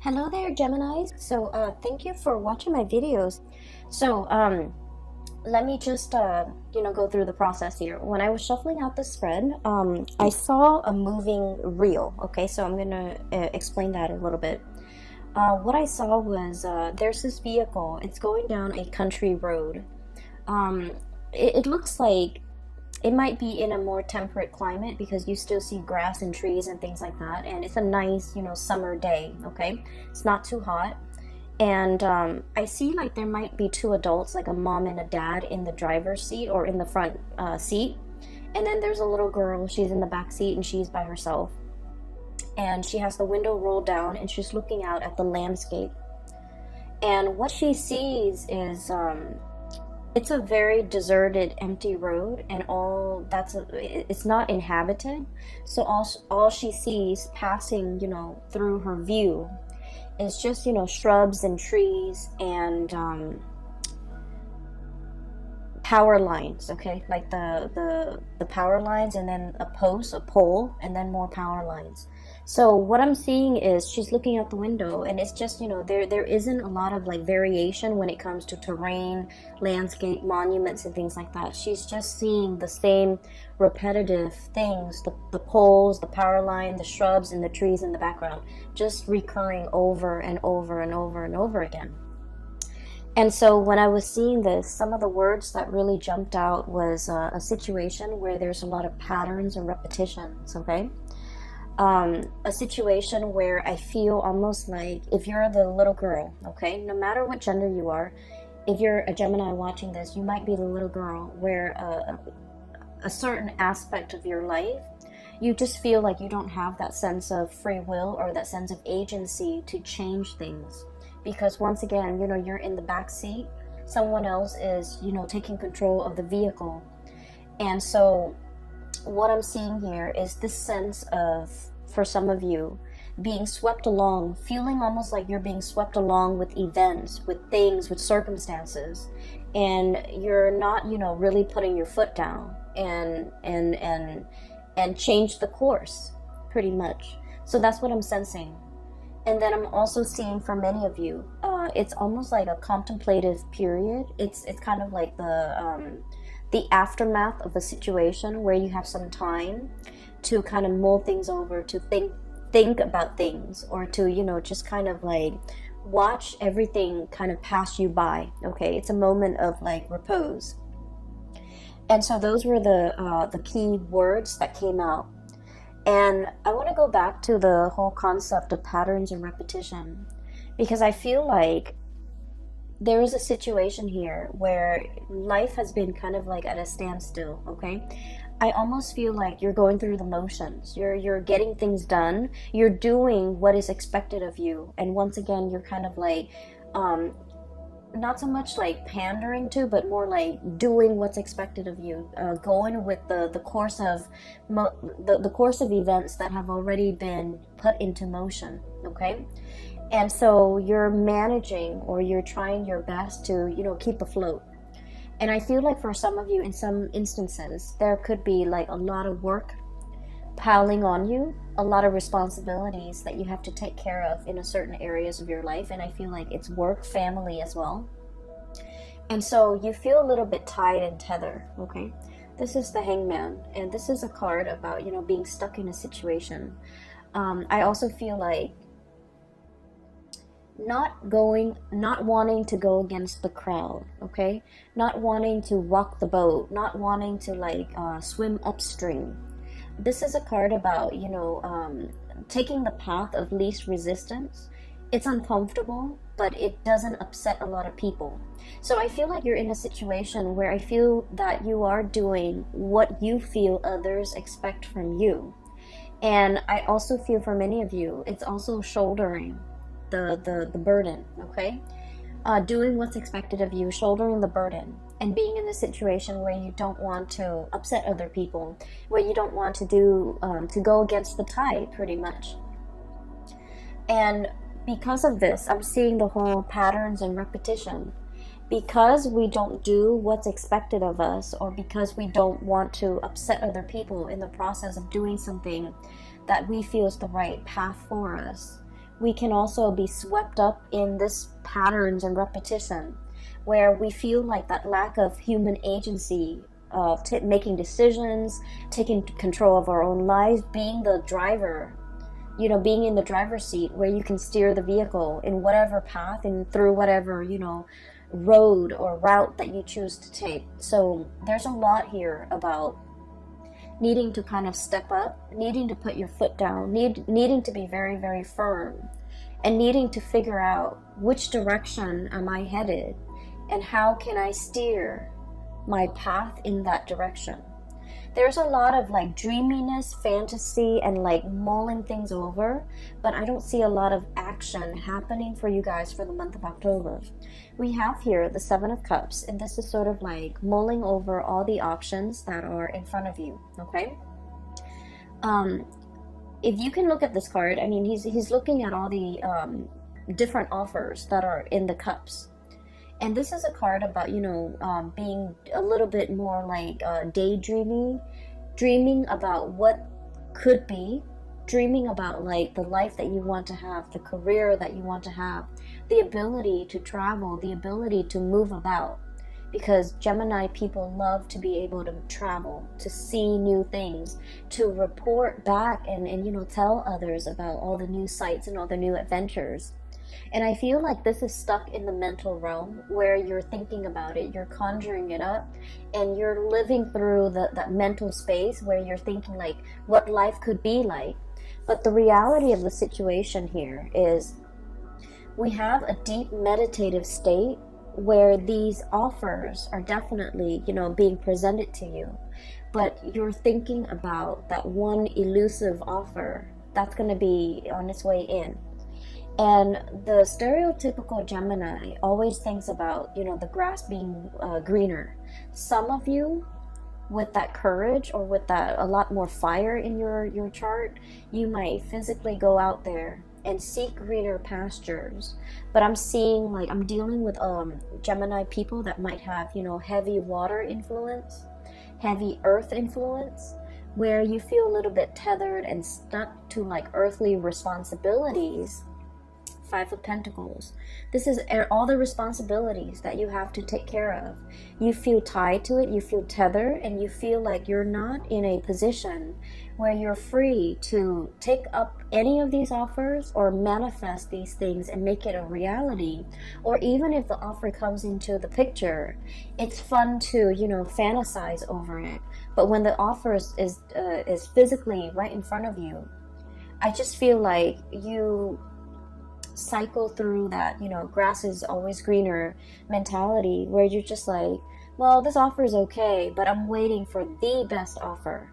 Hello there, Geminis. Thank you for watching my videos. So, let me just, go through the process here. When I was shuffling out the spread, I saw a moving reel. Okay, so I'm gonna explain that a little bit. What I saw was there's this vehicle. It's going down a country road. Um, it looks like it might be in a more temperate climate because you still see grass and trees and things like that, and it's a nice summer day. Okay, it's not too hot, and I see like there might be two adults, like a mom and a dad, in the driver's seat or in the front seat, and then there's a little girl. She's in the back seat and she's by herself, and she has the window rolled down and she's looking out at the landscape. And what she sees is it's a very deserted, empty road, and it's not inhabited. So all she sees passing, through her view is just, shrubs and trees and power lines. Okay, like the power lines, and then a pole, and then more power lines. So what I'm seeing is she's looking out the window, and it's just, there isn't a lot of like variation when it comes to terrain, landscape, monuments, and things like that. She's just seeing the same repetitive things, the poles, the power line, the shrubs, and the trees in the background, just recurring over and over and over and over again. And so when I was seeing this, some of the words that really jumped out was a situation where there's a lot of patterns and repetitions. Okay. A situation where I feel almost like if you're the little girl, okay, no matter what gender you are, if you're a Gemini watching this, you might be the little girl where a certain aspect of your life, you just feel like you don't have that sense of free will or that sense of agency to change things. Because once again, you're in the back seat, someone else is, taking control of the vehicle. And so what I'm seeing here is this sense of, for some of you, being swept along, feeling almost like you're being swept along with events, with things, with circumstances, and you're not, really putting your foot down and change the course, pretty much. So that's what I'm sensing. And then I'm also seeing for many of you, it's almost like a contemplative period. It's kind of like the aftermath of a situation where you have some time to kind of mull things over, to think about things, or to just kind of like watch everything kind of pass you by. Okay, it's a moment of like repose. And so those were the key words that came out. And I want to go back to the whole concept of patterns and repetition, because I feel like there is a situation here where life has been kind of like at a standstill. Okay, I almost feel like you're going through the motions. You're getting things done. You're doing what is expected of you, and once again, you're kind of like not so much like pandering to, but more like doing what's expected of you, going with the course of the course of events that have already been put into motion. Okay. And so you're managing, or you're trying your best to, keep afloat. And I feel like for some of you, in some instances, there could be like a lot of work piling on you, a lot of responsibilities that you have to take care of in a certain areas of your life. And I feel like it's work, family as well. And so you feel a little bit tied and tethered. Okay. This is the Hangman, and this is a card about, being stuck in a situation. I also feel like not wanting to go against the crowd, okay? Not wanting to rock the boat, not wanting to like swim upstream. This is a card about, taking the path of least resistance. It's uncomfortable, but it doesn't upset a lot of people. So I feel like you're in a situation where I feel that you are doing what you feel others expect from you. And I also feel for many of you, it's also shouldering the burden, okay? Doing what's expected of you, shouldering the burden, and being in a situation where you don't want to upset other people, where you don't want to go against the tide, pretty much. And because of this, I'm seeing the whole patterns and repetition. Because we don't do what's expected of us, or because we don't want to upset other people in the process of doing something that we feel is the right path for us, we can also be swept up in this patterns and repetition, where we feel like that lack of human agency of making decisions, taking control of our own lives, being the driver, you know, being in the driver's seat where you can steer the vehicle in whatever path and through whatever, you know, road or route that you choose to take. So there's a lot here about needing to kind of step up, needing to put your foot down, needing to be very, very firm, and needing to figure out which direction am I headed and how can I steer my path in that direction. There's a lot of like dreaminess, fantasy, and like mulling things over, but I don't see a lot of action happening for you guys for the month of October. We have here the Seven of Cups, and this is sort of like mulling over all the options that are in front of you, okay? If you can look at this card, I mean, he's looking at all the different offers that are in the cups. And this is a card about, you know, being a little bit more like daydreaming, dreaming about what could be, dreaming about like the life that you want to have, the career that you want to have, the ability to travel, the ability to move about. Because Gemini people love to be able to travel, to see new things, to report back and you know, tell others about all the new sights and all the new adventures. And I feel like this is stuck in the mental realm where you're thinking about it, you're conjuring it up, and you're living through that mental space where you're thinking like what life could be like. But the reality of the situation here is we have a deep meditative state where these offers are definitely, you know, being presented to you. But you're thinking about that one elusive offer that's going to be on its way in. And the stereotypical Gemini always thinks about, you know, the grass being greener. Some of you, with that courage or with that a lot more fire in your chart, you might physically go out there and seek greener pastures. But I'm seeing, like, I'm dealing with Gemini people that might have, you know, heavy water influence, heavy earth influence, where you feel a little bit tethered and stuck to like earthly responsibilities. Five of Pentacles. This is all the responsibilities that you have to take care of. You feel tied to it, you feel tethered, and you feel like you're not in a position where you're free to take up any of these offers or manifest these things and make it a reality. Or even if the offer comes into the picture, it's fun to, you know, fantasize over it. But when the offer is physically right in front of you, I just feel like you cycle through that, you know, grass is always greener mentality, where you're just like, well, this offer is okay, but I'm waiting for the best offer.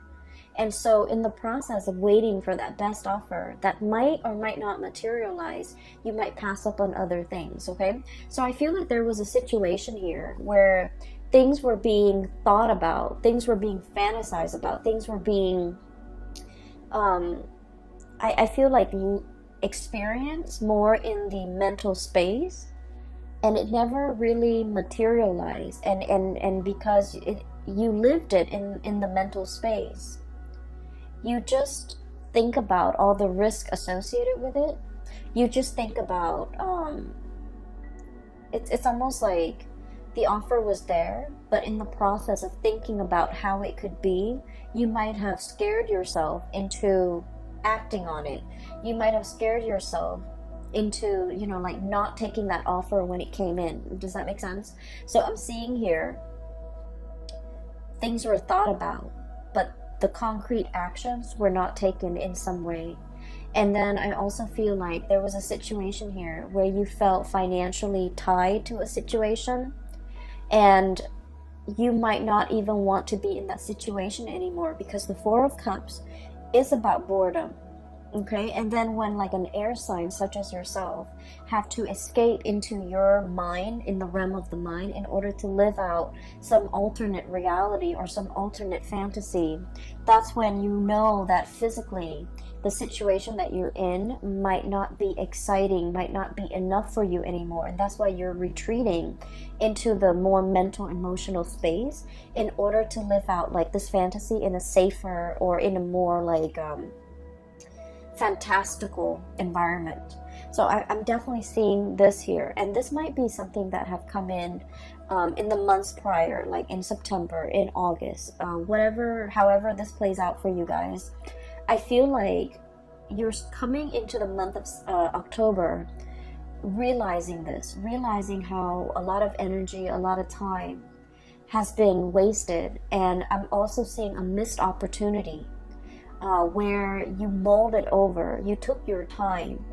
And so in the process of waiting for that best offer that might or might not materialize, you might pass up on other things, okay? So I feel like there was a situation here where things were being thought about, things were being fantasized about, things were being I feel like experience more in the mental space, and it never really materialized, and because you lived it in the mental space, you just think about all the risk associated with it. You just think about it's almost like the offer was there, but in the process of thinking about how it could be, you might have scared yourself into acting on it. You might have scared yourself into, you know, like not taking that offer when it came in. Does that make sense? So I'm seeing here things were thought about, but the concrete actions were not taken in some way. And then I also feel like there was a situation here where you felt financially tied to a situation, and you might not even want to be in that situation anymore, because the Four of Cups is about boredom. Okay, and then when like an air sign such as yourself have to escape into your mind, in the realm of the mind, in order to live out some alternate reality or some alternate fantasy, that's when you know that physically the situation that you're in might not be exciting, might not be enough for you anymore. And that's why you're retreating into the more mental, emotional space in order to live out like this fantasy in a safer or in a more like fantastical environment. So I'm definitely seeing this here, and this might be something that have come in the months prior, like in September, in August, however this plays out for you guys. I feel like you're coming into the month of October, realizing how a lot of energy, a lot of time has been wasted. And I'm also seeing a missed opportunity where you mulled it over, you took your time,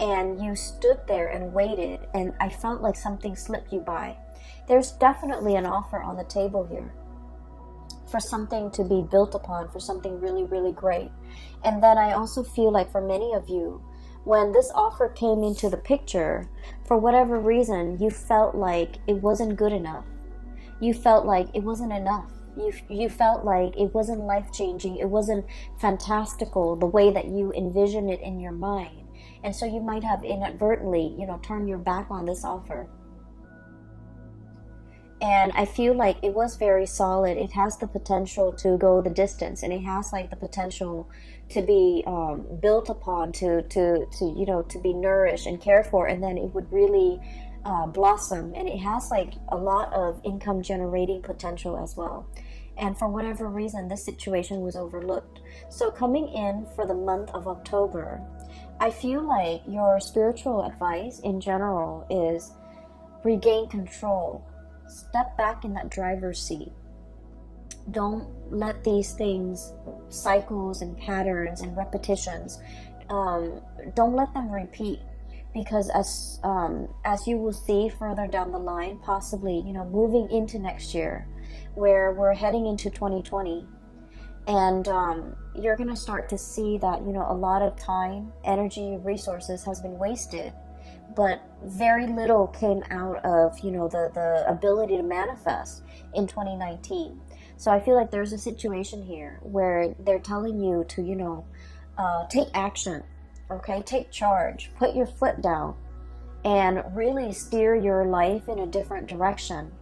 and you stood there and waited, and I felt like something slipped you by. There's definitely an offer on the table here for something to be built upon, for something really, really great. And then I also feel like for many of you, when this offer came into the picture, for whatever reason, you felt like it wasn't good enough. You felt like it wasn't enough. You felt like it wasn't life-changing. It wasn't fantastical the way that you envisioned it in your mind. And so you might have inadvertently, turned your back on this offer. And I feel like it was very solid. It has the potential to go the distance, and it has like the potential to be built upon, to be nourished and cared for, and then it would really blossom. And it has like a lot of income generating potential as well. And for whatever reason, this situation was overlooked. So coming in for the month of October, I feel like your spiritual advice in general is regain control. Step back in that driver's seat. Don't let these things, cycles and patterns and repetitions, don't let them repeat. Because as you will see further down the line, possibly, moving into next year, where we're heading into 2020, and you're going to start to see that, a lot of time, energy, resources has been wasted, but very little came out of, the ability to manifest in 2019. So I feel like there's a situation here where they're telling you to, take action. Okay, take charge, put your foot down, and really steer your life in a different direction,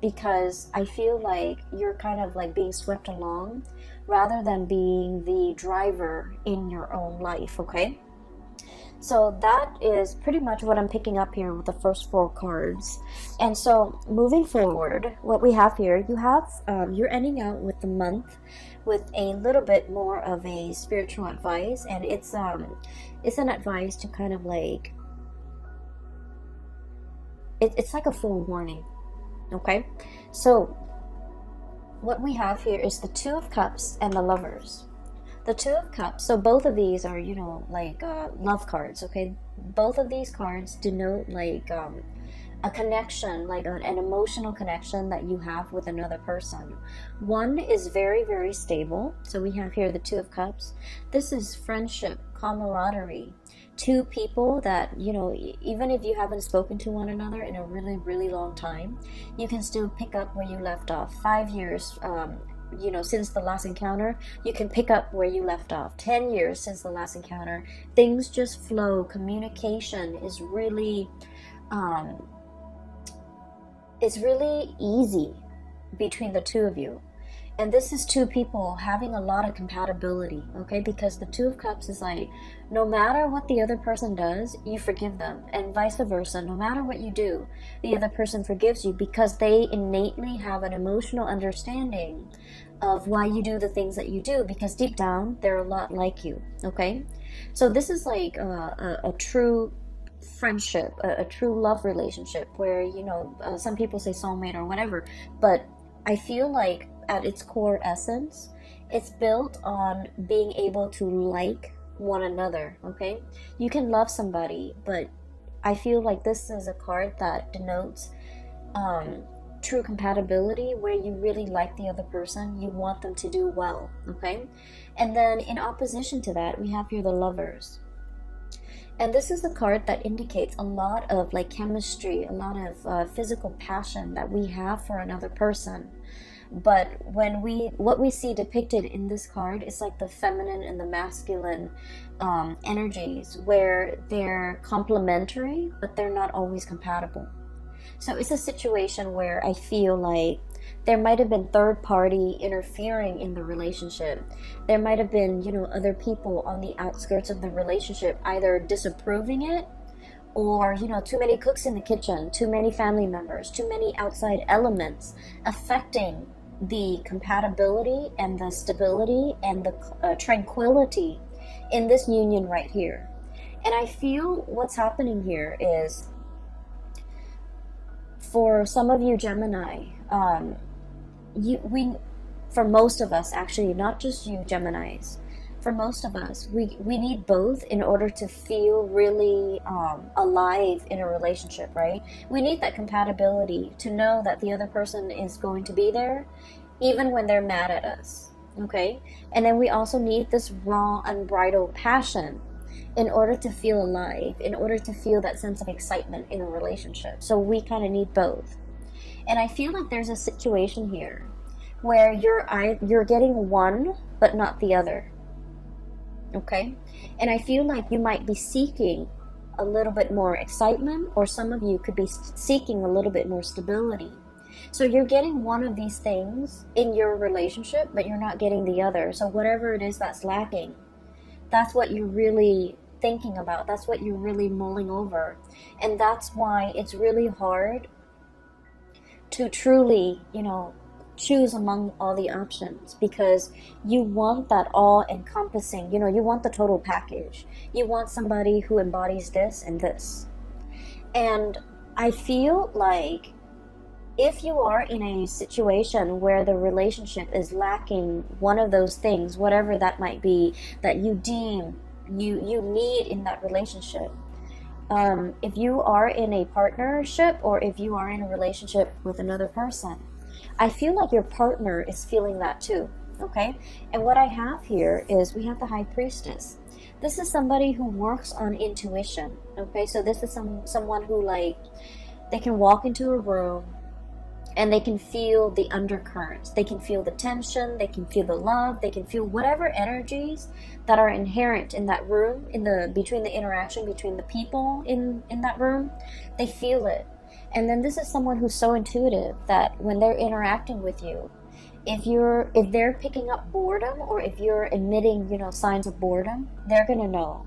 because I feel like you're kind of like being swept along rather than being the driver in your own life, okay? So that is pretty much what I'm picking up here with the first 4 cards. And so moving forward, what we have here, you're ending out with the month with a little bit more of a spiritual advice, and it's an advice to kind of like, it's like a forewarning, okay? So what we have here is the 2 of Cups and the Lovers. The 2 of Cups, so both of these are, love cards, okay? Both of these cards denote like a connection, like an emotional connection that you have with another person. One is very, very stable. So we have here the 2 of Cups. This is friendship, camaraderie. 2 people that, even if you haven't spoken to one another in a really, really long time, you can still pick up where you left off. 5 years, since the last encounter, you can pick up where you left off. 10 years since the last encounter, things just flow. Communication is really, it's really easy between the 2 of you. And this is 2 people having a lot of compatibility, okay? Because the 2 of Cups is like, no matter what the other person does, you forgive them. And vice versa, no matter what you do, the other person forgives you, because they innately have an emotional understanding of why you do the things that you do, because deep down, they're a lot like you, okay? So this is like a true friendship, a true love relationship where, some people say soulmate or whatever, but I feel like at its core essence, it's built on being able to like one another, okay? You can love somebody, but I feel like this is a card that denotes true compatibility, where you really like the other person, you want them to do well, okay? And then in opposition to that, we have here the Lovers. And this is the card that indicates a lot of like chemistry, a lot of physical passion that we have for another person. But what we see depicted in this card is like the feminine and the masculine energies, where they're complementary, but they're not always compatible. So it's a situation where I feel like there might have been third party interfering in the relationship. There might have been, other people on the outskirts of the relationship either disapproving it or, you know, too many cooks in the kitchen, too many family members, too many outside elements affecting the compatibility and the stability and the tranquility in this union right here. And I feel what's happening here is, for some of you Gemini, for most of us, actually, not just you Geminis, for most of us, we need both in order to feel really alive in a relationship, right? We need that compatibility to know that the other person is going to be there even when they're mad at us, okay? And then we also need this raw, unbridled passion in order to feel alive, in order to feel that sense of excitement in a relationship. So we kind of need both. And I feel like there's a situation here where you're getting one but not the other. Okay? And I feel like you might be seeking a little bit more excitement, or some of you could be seeking a little bit more stability. So you're getting one of these things in your relationship, but you're not getting the other. So whatever it is that's lacking, that's what you're really thinking about. That's what you're really mulling over. And that's why it's really hard to truly, you know, choose among all the options, because you want that all-encompassing, you know, you want the total package. You want somebody who embodies this and this. And I feel like if you are in a situation where the relationship is lacking one of those things, whatever that might be, that you deem you need in that relationship, if you are in a partnership or if you are in a relationship with another person, I feel like your partner is feeling that too, okay? And what I have here is we have the High Priestess. This is somebody who works on intuition, okay? So this is someone who, like, they can walk into a room and they can feel the undercurrents. They can feel the tension, they can feel the love, they can feel whatever energies that are inherent in that room, between the interaction between the people in that room. They feel it. And then this is someone who's so intuitive that when they're interacting with you, if they're picking up boredom, or if you're emitting, you know, signs of boredom, they're gonna know.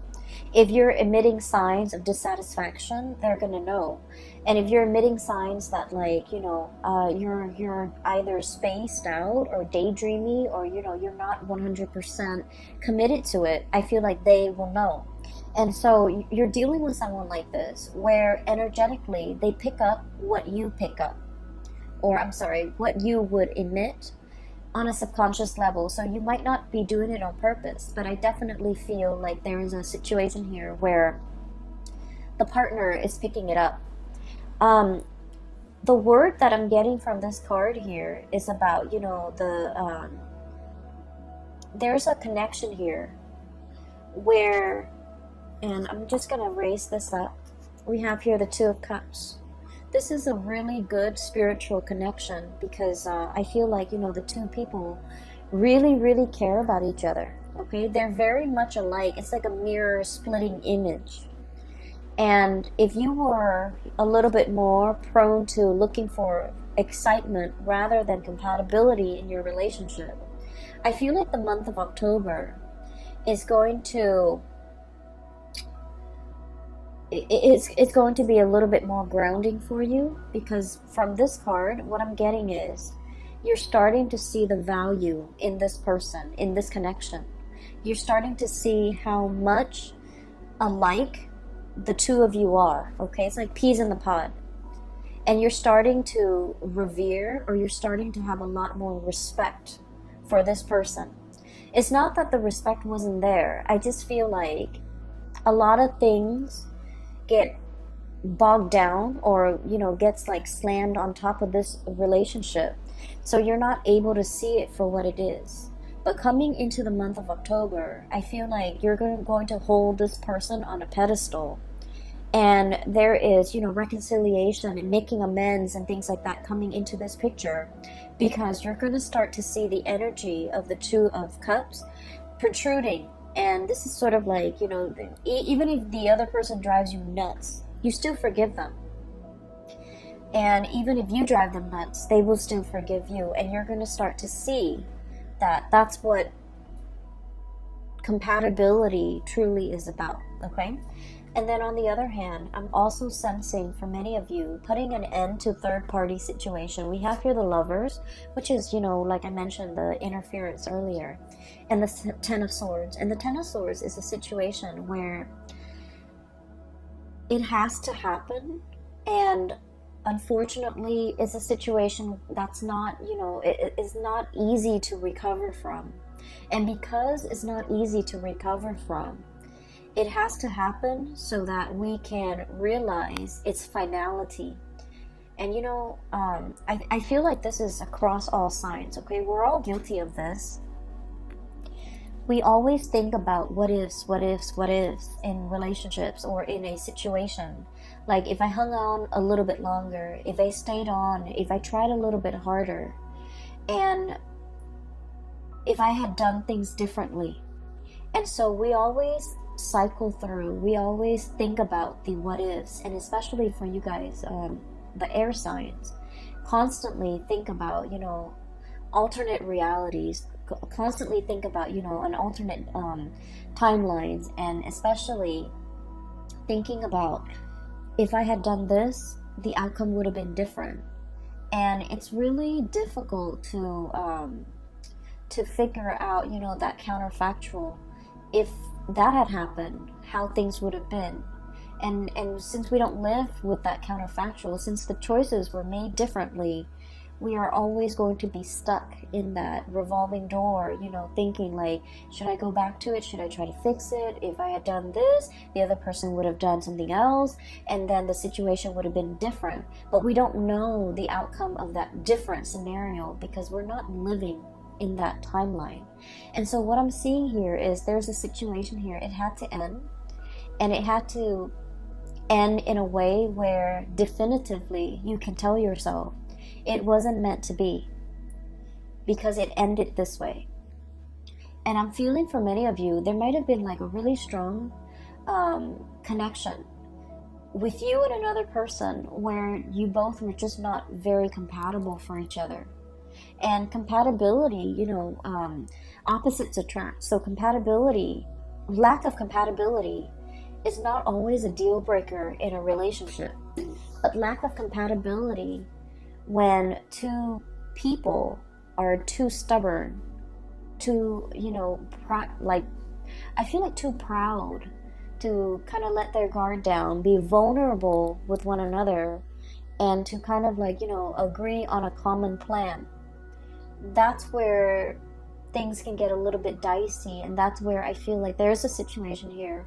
If you're emitting signs of dissatisfaction, they're gonna know. And if you're emitting signs that, like, you know, you're either spaced out or daydreamy, or, you know, you're not 100% committed to it, I feel like they will know. And so you're dealing with someone like this, where energetically they pick up what you pick up, or what you would emit on a subconscious level. So you might not be doing it on purpose, but I definitely feel like there is a situation here where the partner is picking it up. The word that I'm getting from this card here is about, you know, there's a connection here where, and I'm just going to raise this up. We have here the Two of Cups. This is a really good spiritual connection, because I feel like, you know, the two people really, really care about each other. Okay? They're very much alike. It's like a mirror splitting image. And if you were a little bit more prone to looking for excitement rather than compatibility in your relationship, I feel like the month of October is going to it's going to be a little bit more grounding for you, because from this card, what I'm getting is you're starting to see the value in this person, in this connection. You're starting to see how much alike the two of you are, okay? It's like peas in the pod. And you're starting to revere, or you're starting to have a lot more respect for this person. It's not that the respect wasn't there. I just feel like a lot of things get bogged down, or, you know, gets like slammed on top of this relationship, so you're not able to see it for what it is. But coming into the month of October, I feel like you're going to hold this person on a pedestal, and there is, you know, reconciliation and making amends and things like that coming into this picture, because you're going to start to see the energy of the Two of Cups protruding. And this is sort of like, you know, even if the other person drives you nuts, you still forgive them. And even if you drive them nuts, they will still forgive you. And you're going to start to see that that's what compatibility truly is about, okay? And then on the other hand, I'm also sensing for many of you putting an end to third-party situation. We have here the Lovers, which is, you know, like I mentioned, the interference earlier, and the Ten of Swords. And the Ten of Swords is a situation where it has to happen, and unfortunately it's a situation that's not, you know, it is not easy to recover from. And because it's not easy to recover from, it has to happen so that we can realize its finality. And you know, I feel like this is across all signs, okay? We're all guilty of this. We always think about what ifs in relationships or in a situation. Like, if I hung on a little bit longer, if I stayed on, if I tried a little bit harder, and if I had done things differently. And so we always cycle through, we always think about the what ifs, and especially for you guys, the air signs, constantly think about, you know, alternate realities, constantly think about, you know, an alternate timelines, and especially thinking about, if I had done this, the outcome would have been different. And it's really difficult to figure out, you know, that counterfactual, if that had happened, how things would have been. And since we don't live with that counterfactual, since the choices were made differently, we are always going to be stuck in that revolving door, you know, thinking like, should I go back to it? Should I try to fix it? If I had done this, the other person would have done something else, and then the situation would have been different. But we don't know the outcome of that different scenario because we're not living in that timeline. And so what I'm seeing here is there's a situation here, it had to end, and it had to end in a way where definitively you can tell yourself it wasn't meant to be, because it ended this way. And I'm feeling for many of you, there might have been like a really strong connection with you and another person where you both were just not very compatible for each other. And compatibility, you know, opposites attract. So compatibility, lack of compatibility is not always a deal breaker in a relationship. But lack of compatibility, when two people are too stubborn, too, you know, I feel like too proud to kind of let their guard down, be vulnerable with one another, and to kind of like, you know, agree on a common plan. That's where things can get a little bit dicey, and that's where I feel like there's a situation here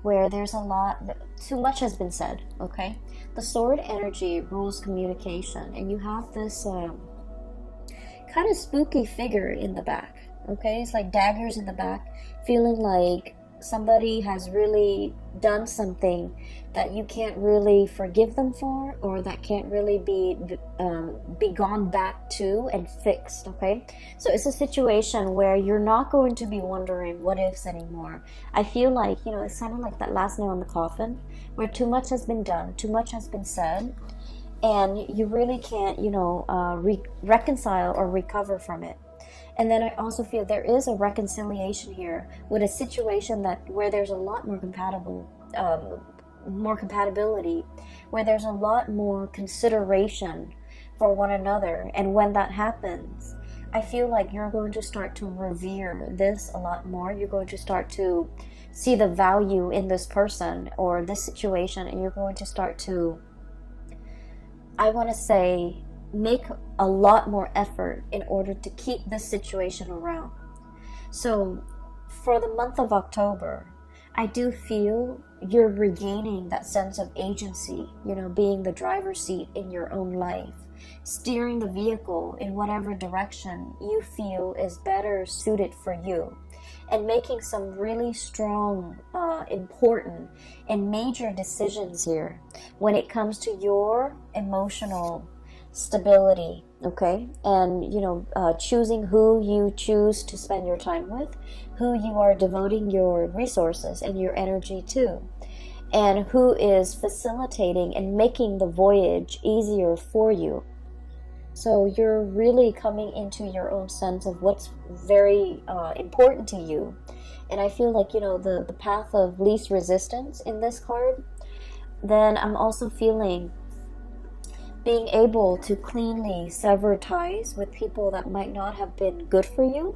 where there's a lot, too much has been said, okay? The sword energy rules communication, and you have this kind of spooky figure in the back, okay? It's like daggers in the back, feeling like somebody has really done something that you can't really forgive them for, or that can't really be gone back to and fixed, okay? So it's a situation where you're not going to be wondering what ifs anymore. I feel like, you know, it's kind of like that last nail in the coffin, where too much has been done, too much has been said, and you really can't, you know, reconcile or recover from it. And then I also feel there is a reconciliation here with a situation that where there's a lot more compatibility, where there's a lot more consideration for one another. And when that happens, I feel like you're going to start to revere this a lot more. You're going to start to see the value in this person or this situation, and you're going to start to, I want to say, make a lot more effort in order to keep this situation around. So for the month of October, I do feel you're regaining that sense of agency, you know, being the driver's seat in your own life, steering the vehicle in whatever direction you feel is better suited for you, and making some really strong, important, and major decisions here when it comes to your emotional stability, okay? And, you know, choosing who you choose to spend your time with, who you are devoting your resources and your energy to, and who is facilitating and making the voyage easier for you. So you're really coming into your own sense of what's very important to you, and I feel like, the path of least resistance in this card, then I'm also feeling being able to cleanly sever ties with people that might not have been good for you,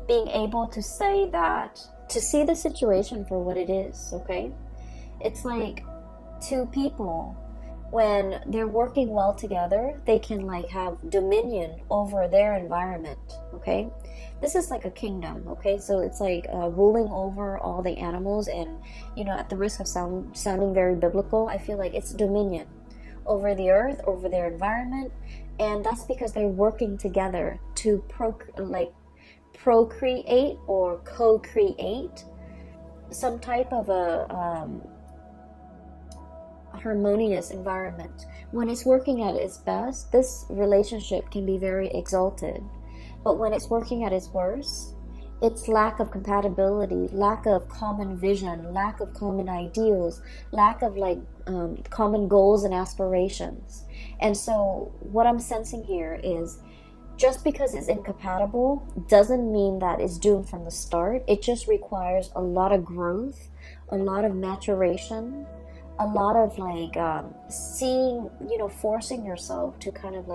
being able to say that, to see the situation for what it is, okay? It's like two people, when they're working well together, they can like have dominion over their environment, okay? This is like a kingdom, okay? So it's like ruling over all the animals, and at the risk of sounding very biblical, I feel like it's dominion over the earth, over their environment, and that's because they're working together to procreate or co-create some type of a harmonious environment. When it's working at its best, this relationship can be very exalted, but when it's working at its worst, it's lack of compatibility, lack of common vision, lack of common ideals, lack of common goals and aspirations. And so what I'm sensing here is, just because it's incompatible doesn't mean that it's doomed from the start. It just requires a lot of growth, a lot of maturation, a lot of seeing, forcing yourself to kind of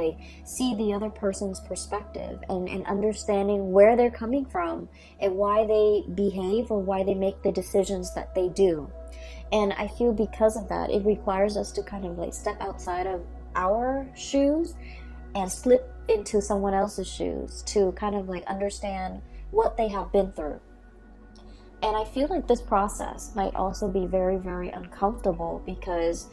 see the other person's perspective, and understanding where they're coming from and why they behave or why they make the decisions that they do. And I feel because of that, it requires us to kind of step outside of our shoes and slip into someone else's shoes to kind of understand what they have been through. And I feel like this process might also be very, very uncomfortable, because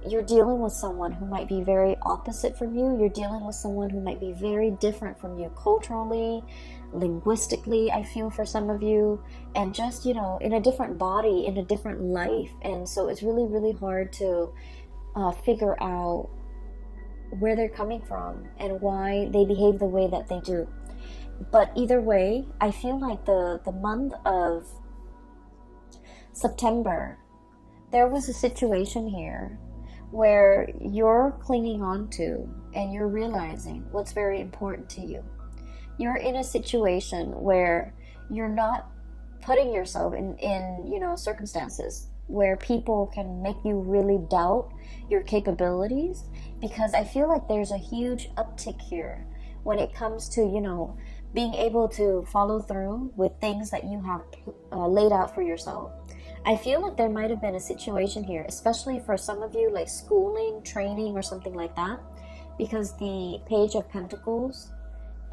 you're dealing with someone who might be very opposite from you. You're dealing with someone who might be very different from you culturally, linguistically, I feel, for some of you, and just, in a different body, in a different life. And so it's really, really hard to figure out where they're coming from and why they behave the way that they do. But either way, I feel like the month of September, there was a situation here where you're clinging on to and you're realizing what's very important to you. You're in a situation where you're not putting yourself in circumstances where people can make you really doubt your capabilities, because I feel like there's a huge uptick here when it comes to, being able to follow through with things that you have laid out for yourself. I feel like there might have been a situation here, especially for some of you, like schooling, training, or something like that, because the Page of Pentacles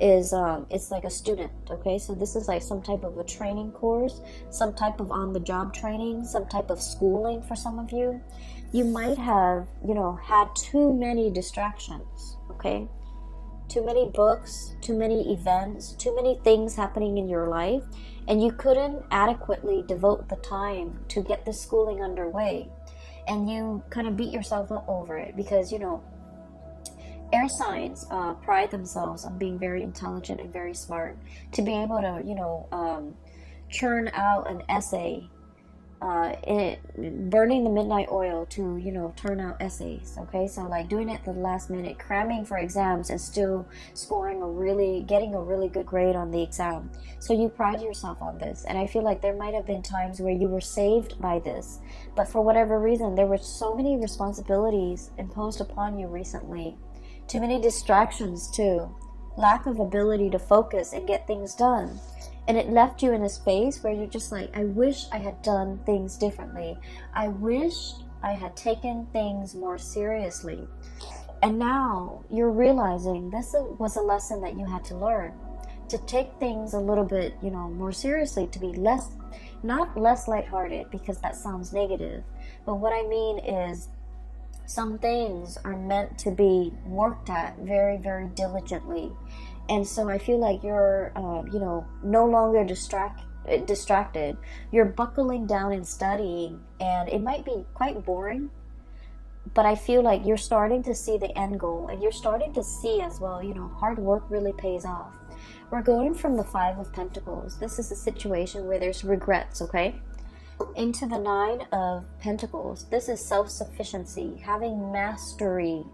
is it's like a student, okay? So this is like some type of a training course, some type of on-the-job training, some type of schooling for some of you. You might have, had too many distractions, okay? Too many books, too many events, too many things happening in your life, and you couldn't adequately devote the time to get this schooling underway. And you kind of beat yourself up over it because, air signs pride themselves on being very intelligent and very smart. To be able to, churn out an essay, burning the midnight oil to, turn out essays, okay? So doing it at the last minute, cramming for exams and still getting a really good grade on the exam. So you pride yourself on this. And I feel like there might have been times where you were saved by this, but for whatever reason, there were so many responsibilities imposed upon you recently. Too many distractions too. Lack of ability to focus and get things done. And it left you in a space where you're just like, I wish I had done things differently. I wish I had taken things more seriously. And now you're realizing this was a lesson that you had to learn. To take things a little bit, more seriously, to be not less lighthearted, because that sounds negative. But what I mean is, some things are meant to be worked at very, very diligently. And so I feel like you're, no longer distracted. You're buckling down and studying, and it might be quite boring, but I feel like you're starting to see the end goal, and you're starting to see as well, hard work really pays off. We're going from the 5 of Pentacles. This is a situation where there's regrets, okay? Into the 9 of Pentacles. This is self-sufficiency, having mastery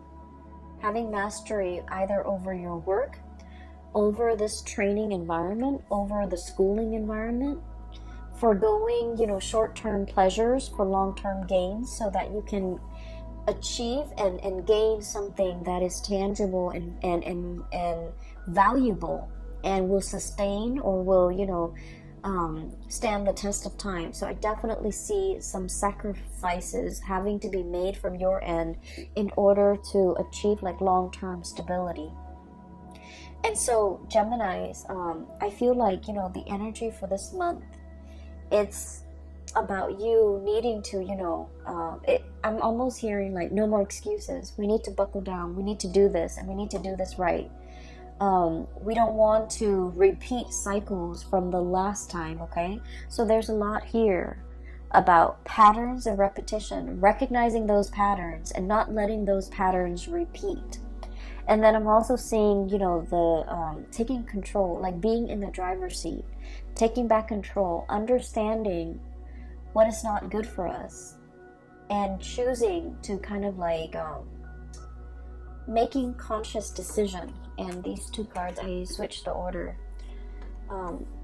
either over your work, over this training environment, over the schooling environment, foregoing, you know, short-term pleasures for long-term gains so that you can achieve and gain something that is tangible and valuable and will sustain or will, you know, stand the test of time. So I definitely see some sacrifices having to be made from your end in order to achieve like long-term stability. And so Geminis, I feel like, you know, the energy for this month, it's about you needing to, you know, I'm almost hearing like no more excuses. We need to buckle down. We need to do this, and we need to do this right. We don't want to repeat cycles from the last time, okay? So there's a lot here about patterns and repetition, recognizing those patterns and not letting those patterns repeat. And then I'm also seeing, you know, the taking control, like being in the driver's seat, taking back control, understanding what is not good for us, and choosing to kind of like making conscious decision. And these two cards, I switched the order.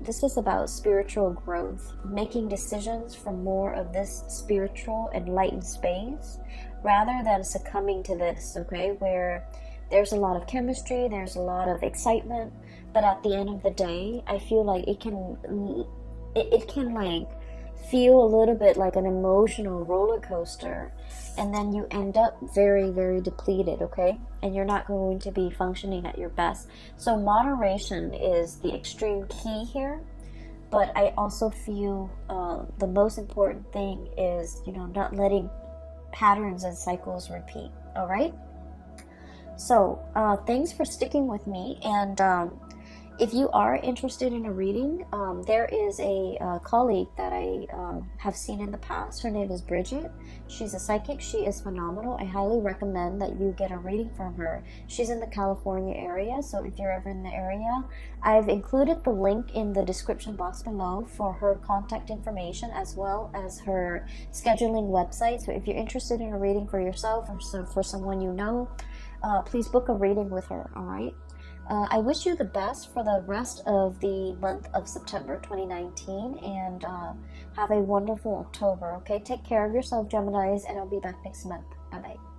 This is about spiritual growth, making decisions from more of this spiritual enlightened space rather than succumbing to this, okay, where there's a lot of chemistry, there's a lot of excitement, but at the end of the day, I feel like it can like feel a little bit like an emotional roller coaster, and then you end up very, very depleted, okay? And you're not going to be functioning at your best. So moderation is the extreme key here, but I also feel the most important thing is, you know, not letting patterns and cycles repeat, all right? So thanks for sticking with me, and if you are interested in a reading, there is a colleague that I have seen in the past. Her name is Bridget. She's a psychic. She is phenomenal. I highly recommend that you get a reading from her. She's in the California area, so if you're ever in the area, I've included the link in the description box below for her contact information as well as her scheduling website. So if you're interested in a reading for yourself or for someone you know, please book a reading with her, all right? I wish you the best for the rest of the month of September 2019, and have a wonderful October, okay? Take care of yourself, Geminis, and I'll be back next month. Bye-bye.